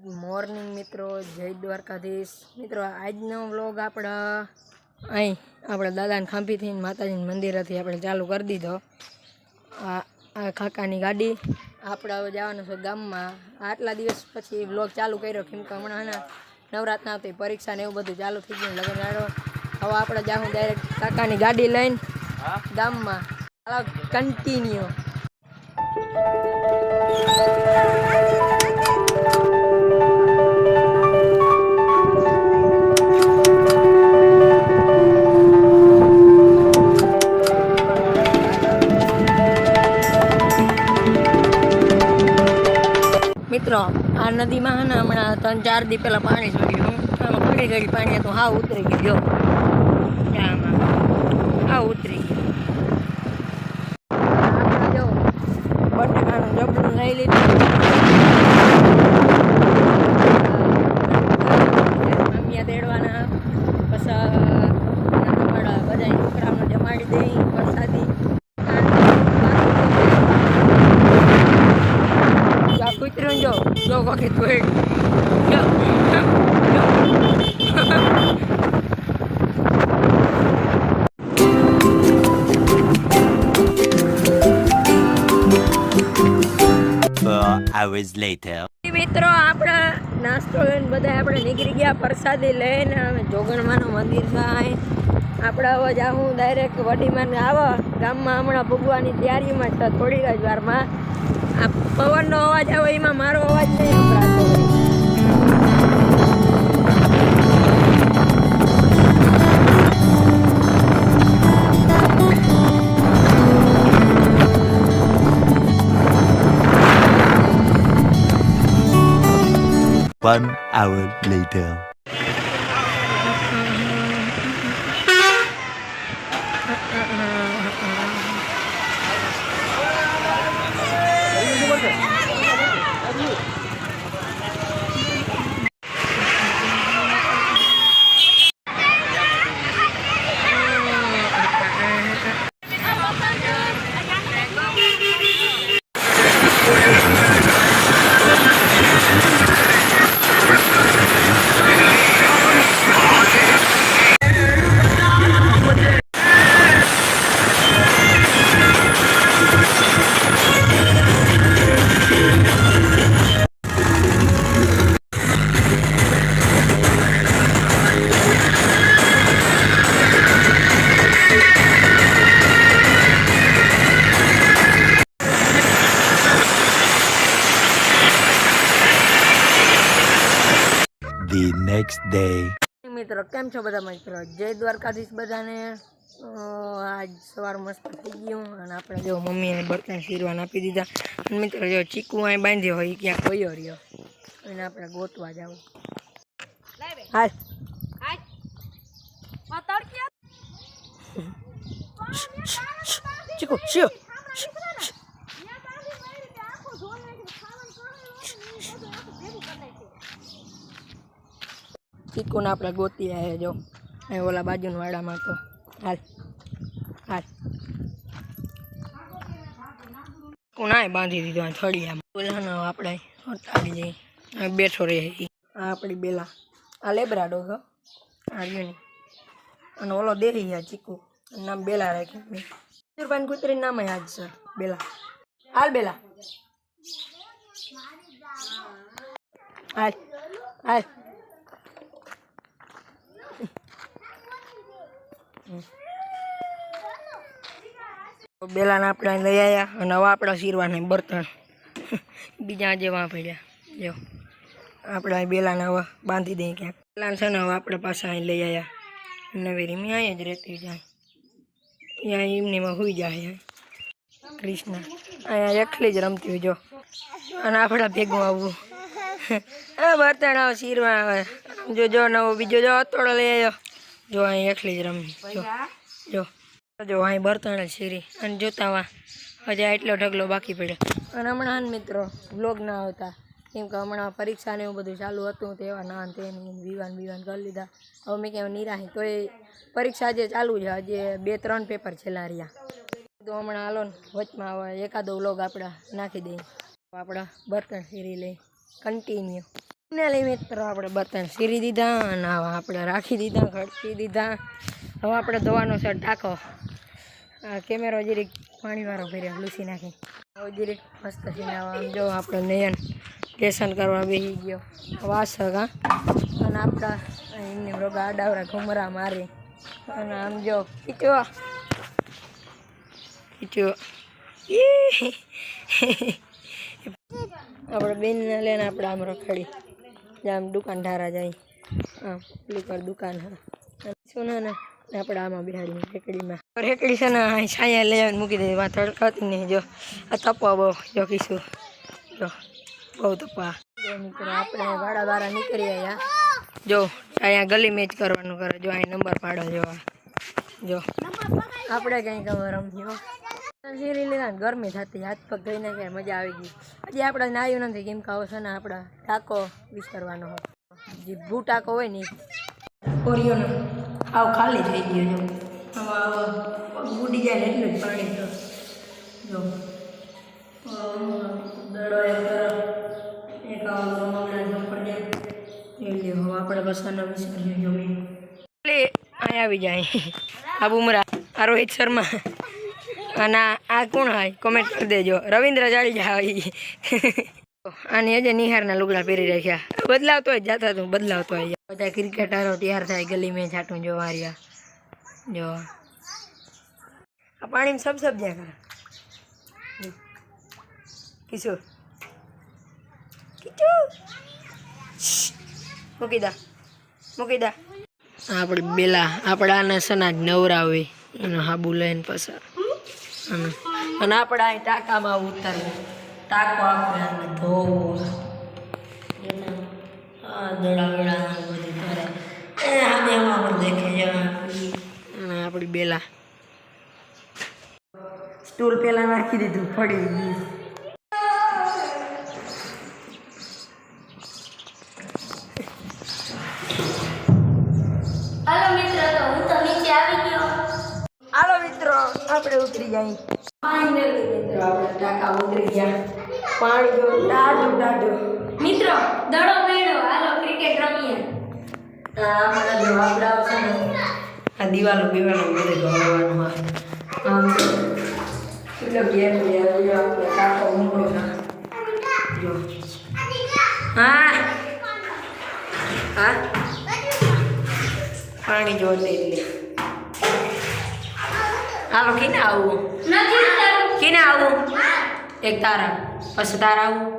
Morning મિત્રો, જય દ્વારકાધીશ મિત્રો। આજનો વ્લોગ અહીં આપણે દાદાને ખાંભીથી માતાજીના મંદિરેથી આપણે ચાલુ કરી દીધો। આ કાકાની ગાડી આપણે હવે જવાનું છે ગામમાં। આટલા દિવસ પછી વ્લોગ ચાલુ કર્યો કેમ કે હમણાં નવરાત્રી આવતી પરીક્ષા ને એવું બધું ચાલુ થઈ ગયું લગન વાળો। હવે આપણે જાઉં ડાયરેક્ટ કાકાની ગાડી લઈને ગામમાં। કન્ટિન્યુ મિત્રો। આ નદીમાં હમણાં 3-4 દી પહેલાં પાણી ચડ્યું। આમાં ઘડી ઘડી પાણી હતું, હા ઉતરી ગયું। જો આમાં હા ઉતરી ગયું। જો બટાકાનું જબલું લઈ લીધું, મામિયા તેડવાના। પછી બધા છોકરાઓને જમાડી દઈ વરસાદી। કૂતરું જો વખત વેડ hours later મિત્રો આપણે નાસ્તો લઈને બધા આપણે નીકળી ગયા પ્રસાદી લઈને। અમે જોગણમાનું મંદિર છે અહીં। આપણે હવે જાઉં ડાયરેક્ટ વડીમાં આવો ગામમાં। હમણાં ભૂગવાની તૈયારીમાં જ થોડી જ વારમાં આ પવનનો અવાજ આવે એમાં મારો અવાજ નહીં સંભળાતો હોય। One hour later the next day મિત્રો કેમ છો બધા મિત્રો? જય દ્વારકાધીશ બધાને। આજ સવાર મસ્ત થઈ ગયું અને આપણે જો મમ્મીએ બર્તન શીરવાન આપી દીધા। અને મિત્રો જો ચીકુ અહીં બાંધ્યો હોય ક્યાંક વયો રહ્યો અને આપણે ગોતવા જવું। હાલ ચીકુ શિયો ચીકુને આપણે ગોતી આવ્યા જો અહીં ઓલા બાજુના વાડામાં। તો હાલ હાલ કોનાય બાંધી દીધો આ થળિયામાં। ઓલાનો આપણે હટાવી જઈએ અહીં બેઠો રહે। આ આપણી બેલા આ લેબરાડો છો આર્યુની અને ઓલો દેહી આ ચીકુ નામ બેલા રાખ્યું મેં। કસ્તુરબાન કુતરીનું નામ યાદ છે બેલા। હાલ બેલા હાલ હાલ બેલાને આપણે લઈ આવ્યા અને હવે આપણા શીરવાના બર્તન બીજા જેવા પડ્યા। જો આપણે બેલાને હવે બાંધી દઈએ ક્યાંક। બેલાને છે ને હવે આપણે પાછા અહીં લઈ આવ્યા નવી રીમી અહીંયા જ રહેતી જાય અહીંયા એમનીમાં હોઈ જાય। કૃષ્ણ અહીંયા એકલી જ રમતી હોય જો અને આપણા ભેગું આવવું બર્તન આવે શીરવા આવે જો નવો બીજો જો હથોડો લઈ આવ્યો જો અહીં એકલી જ રમી જો અહીં બર્તણ શીરી અને જોતા વા હજી એટલો ઢગલો બાકી પડ્યો। અને હમણાં મિત્રો વ્લોગ ના આવતા કેમ કે હમણાં પરીક્ષા ને એવું બધું ચાલુ હતું તેવા ના તેની વિવાન કરી લીધા। હવે મેં કહેવાય નિરાહી તો એ પરીક્ષા જે ચાલુ છે હજી 2-3 પેપર છેલ્લા રહ્યા તો હમણાં હાલો ને વચમાં હવે એકાદો વ્લોગ આપણે નાખી દઈએ। આપણે બર્તન શીરી લઈ કન્ટિન્યુ। ફાઇનલી મિત્રો આપણે બર્તન સીરી દીધા અને હવે આપણે રાખી દીધા ખડકી દીધા. હવે આપણે ધોવાનો છે ટાંકો. આ કેમેરો જરીક પાણીવાળો કર્યો લૂસી નાખી. હવે જરીક મસ્ત થઈને આમ જો આપણે નયન લેસન કરવા બેસી ગયો વાસક હા. અને આપણા એમની રોગા આડાવરા ઘુમરા મારી અને આમ જો ખીચો આપણે બેનને લઈને આપણે આમ રખડી આમ દુકાન ધારા જાય આમ પેલી પર દુકાન હા શું ને આપણે આમાં બિહાડી રેકડીમાં રેકડી છે ને છાયા લઈ આવીને મૂકી દે વા તડકાતી નહીં. જો આ તપવા બહુ જો કીશું જો બહુ તપવા જો મિત્રો આપણે વાળા નીકળી આવ્યા. જો અહીંયા ગલી મેચ કરવાનું કરે જો અહીં નંબર પાડો જો આપણે કંઈ ખબર રમજો સીરી લીધા ને ગરમી થતી હાથ પગ ધોઈ નાખ્યા મજા આવી ગઈ. હજી આપણે નાયું નથી કેમ કે છે ને આપણા ટાંકો વિસ્તારવાનો હોય જે ભૂ ટાંકો હોય ને કોરિયોનો આવ ખાલી થઈ ગયો. જો હવે બુડી જાય ને એટલું જ પાણી તો જો દડો એક તરફ એક આવો મગડા પડી જાય એ લ્યો. હવે આપણે બસાનો વિસ્તાર જમીન અહીં આવી જાય આ બુમરા આ રોહિત શર્મા અને આ કોણ હોય કોમેન્ટ કરી દેજો. રવિન્દ્ર જાડેજા હોય આની હજે નિહારના લુગડા પહેરી રાખ્યા બદલાવતો હોય જતા તું બદલાવતો હોય બધા ક્રિકેટરો તૈયાર થાય ગલી મેં છાટું જો વાર્યા જો આ પાણીમાં સબ જ્યાં કરે કિશોર મૂકી દા આપણે બેલા આપણા આને સના નવરાવી અને હાબુ લઈને પસાર અને આપણે અહીં ટાંકામાં ઉતારીએ ટાંકો આપણે ધોવું દડા વેડા બધી કરે આમાં પણ દેખે અને આપણી બેલા સ્ટૂલ પેલા નાખી દીધું પડી ગયું. હાલો મિત્રો આપણે ઉતરી જાય ફાઇનલી મિત્રો આપણે ટાંકા ઉતરી ગયા. પાણી જો ટાઢું મિત્રો દડો મેળો હાલો ક્રિકેટ રમીએ. આપણે જો આપણે આવશે ને આ દિવાલો બધે ધોવાનું આમ એટલે ઘેર આપણે ટાંકો ઊંઘો જો હા પાણી જો એટલે હાલો કીને આવું કીને આવું એક તારા પછી તારા આવું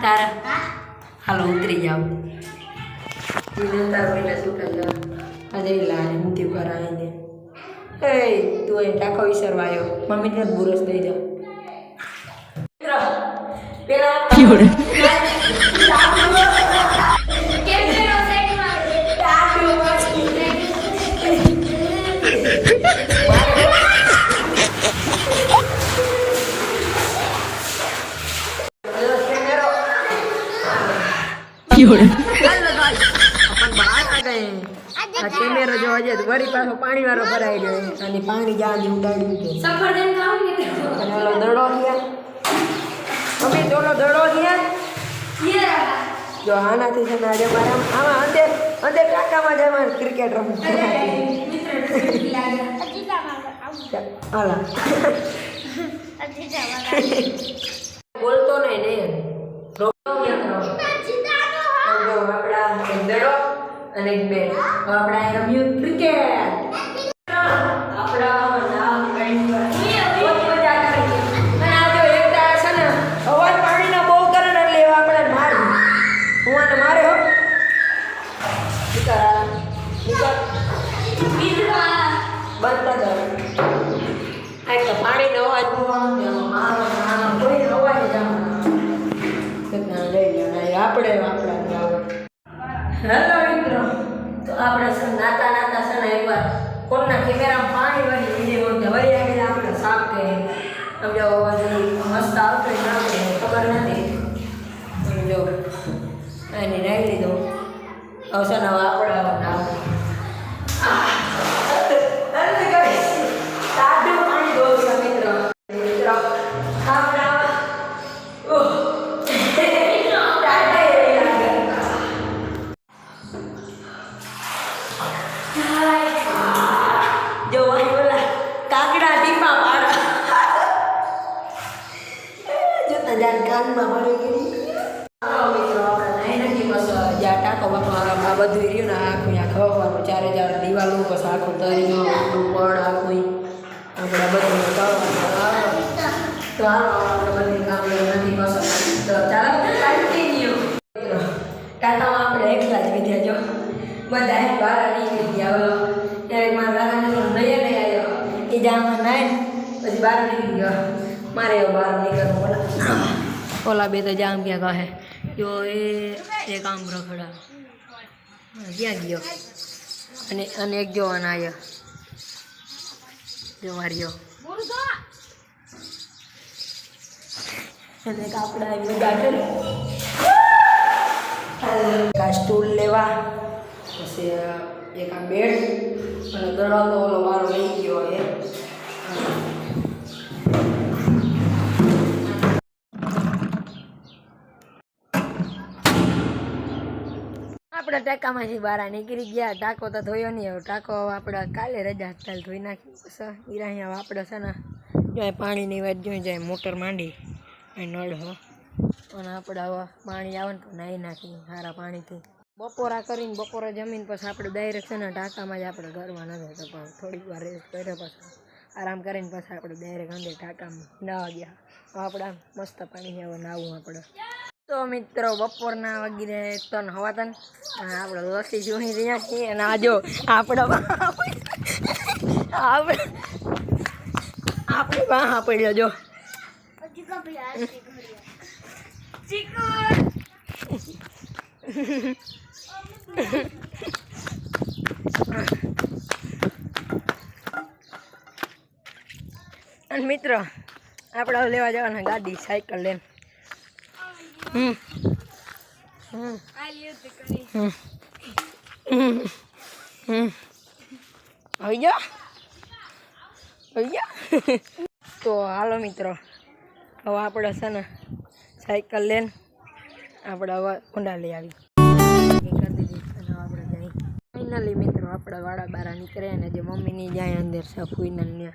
તારા હાલો ઉતરી જાવ આજે લાગે ઊંધી કરાવીને એ તું અહીં ટાંકો વિસરવા આવ્યો મમ્મી ને બુરસ દઈ જાઓ પેલા કેમેરો જો હજે વળી પાછો પાણી વાળો ભરાઈ ગયો અને પાણી જાજી ઉડાડ્યું છે સફરજન ખાવું ને અને ઓલો દડો ગયા મમ્મી ઓલો દડો ગયા જો આનાથી છે ને આજે મારે આમાં અંદર ટાંકામાં જવાનું ક્રિકેટ રમવું હાલા બોલતો નહીં આપણા એક દડો અને એક બેટ આપણે અહીં રમ્યું ક્રિકેટ આપણા નામ કઈ મજા કરી અને આ જો એક તારા છે ને અવાજ પાણીનો બહુ કરે ને એટલે આપણે માર હું આને મારે હો બનતા જાવ આ તો પાણીનો અવાજ બહુ કોઈ અવાજ જ આપણે હેલો મિત્રો તો આપણે છે નાતા છે ને એકવાર કોણના કેમેરામાં પાણી વળી વિડીયો વળી આગળ આપણે સાફ કરીએ સમજો મસ્ત આવતો ખબર નથી જો એની રહી લીધો અવસર હવે આપણે સાદું પાણી દો મિત્રો મિત્રો આપણે બધું રહ્યું ને આખું આ ખવાનું ચારે ચાર દિવાલો પછી આખું તરીઓ આખું પડ આખું આપણે બધું કરવાનું તો આપણે બધી કામ નથી પસંદ તો ચાલો કન્ટિન્યુ ટાટામાં આપણે એકલા જ વિદ્યા જો બધા એક બહાર નીકળી ગયા હવે ત્યારે મારા કાકાને નહીં આવ્યો એ જામાં નાય પછી બહાર નીકળી ગયો મારે બહાર નીકળવું ઓલા બે તો જામ ક્યાં કહે જો એ કામ રખડા ક્યાં ગયો અને એક જોવાના આવ્યો જો માર્યો અને કાપડા બધા કરી આ સ્ટૂલ લેવા પછી એક આ બેડ અને દડો તો ઓલો વારો લઈ ગયો એ આપણે ટાંકામાંથી બહાર નીકળી ગયા ટાંકો તો ધોયો નહીં હવે ટાંકો આપણે કાલે રજા ચાલ ધોઈ નાખી પછી ઈરા આપણે છે ને જો પાણીની વાત જોઈ જાય મોટર માંડી નળ હો અને આપણે હવે પાણી આવે ને તો નાહી નાખી સારા પાણીથી બપોરા કરીને બપોરે જમીન પછી આપણે ડાયરેક્ટ છે ને ટાંકામાં જ આપણે ઘરમાં નથી તો પણ થોડીક વાર રેસ્ટ કર્યો પછી આરામ કરીને પછી આપણે ડાયરેક્ટ અંદર ટાંકામાં નાવા ગયા આપણે આમ મસ્ત પાણી હવે નાવું આપણે તો મિત્રો બપોરના વાગીને તન હવાતન અને આપણે લસ્સી જોઈ રહ્યા છીએ અને આ જો આપણે વાહ પડ્યો જો અને મિત્રો આપણે હવે લેવા જવાના ગાડી સાયકલ લઈને આવી જા તો હાલો મિત્રો હવે આપણે છે ને સાયકલ લઈને આપણે હવે ઊંડા લઈ આવી કરી દીધી અને આપણે જઈ ફાઇનલી મિત્રો આપણે વાળા બારા નીકળે અને જે મમ્મીની જાય અંદર સફુઈના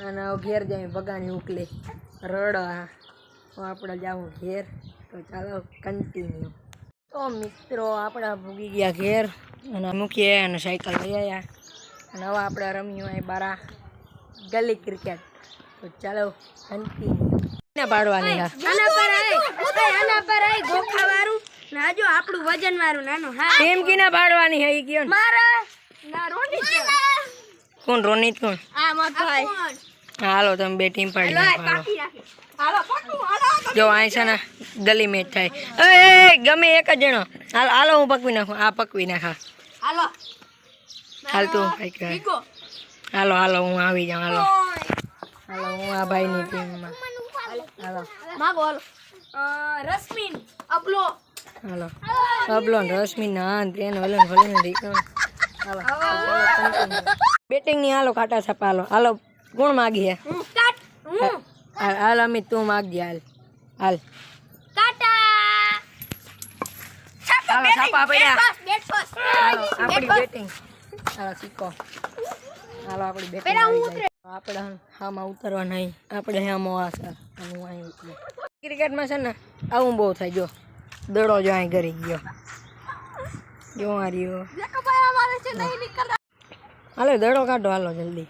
અને ઘેર જાય બગાની ઉકલે રડવા આપણે જાવું ઘેર તો ચાલો કન્ટિન્યુ તો મિત્રો આપણે ભૂગી ગયા ઘેર અને મૂકીએ અને સાયકલ લઈ આવ્યા અને હવે આપણે રમ્યું અહીં બારા ગલી ક્રિકેટ તો ચાલો કન્ટિન્યુ પાડવાની આના પર આય ગોખા વાળું ના જો આપણું વજન વાળું નાનું હા ટીમ કીના પાડવાની હે ઈ કયો મારા ના રોનિત કોણ રોનિત કોણ આ મત ભાઈ હાલો તમે બે ટીમ પાડી નાખો પાકી રાખી હાલો પાકું હાલો જો અહીં છે ને ગલી મેચ થાય એ ગમે એક જ જણો હાલો હું પકવી નાખું આ પકવી નાખા હાલો હાલ તું કઈ કહે હાલો હું આવી જાઉં હાલો હું આ ભાઈની ટીમમાં હાલો માગો હાલો રશ્મિન અબલો હાલો અબલો રશ્મિન ના ટ્રેન વલન હાલો બેટિંગની હાલો કાટા છાપા હાલો કોણ માગી હે કાટ હાલ અમિત તું માગજે હાલ કાટા હાલો છાપા પડ્યા બેટ ફર્સ્ટ હાલો આપણી બેટિંગ હાલો શીખો હાલો આપણી બેટિંગ આપણે હામાં ઉતરવા નહીં આપણે હામાં આ સર હું અહીં ઉતરું ક્રિકેટમાં છે ને આવું બહુ થાય જો દડો જો અહીં કરી ગયો જો માર્યો હાલો દડો કાઢો હાલો જલ્દી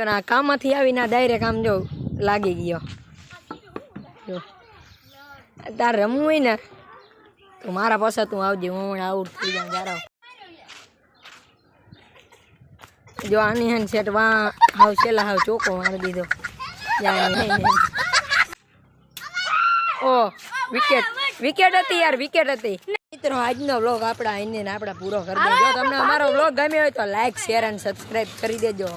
ના કામમાંથી આવીને ડાયરેક્ટ આમ જો લાગી ગયો જો તાર રમવું હોય ને તો મારા પાસે તું આવજે હું હમણાં આઉટ થઈ જાઉં જારો જો આની હન સેટ વા હાવ છેલ્લા હાવ ચોકો મારી દીધો ઓ વિકેટ હતી યાર વિકેટ હતી મિત્રો આજનો વ્લોગ આપણા પૂરો કરી દેજો તમને અમારો વ્લોગ ગમ્યો હોય તો લાઈક શેર અને સબસ્ક્રાઈબ કરી દેજો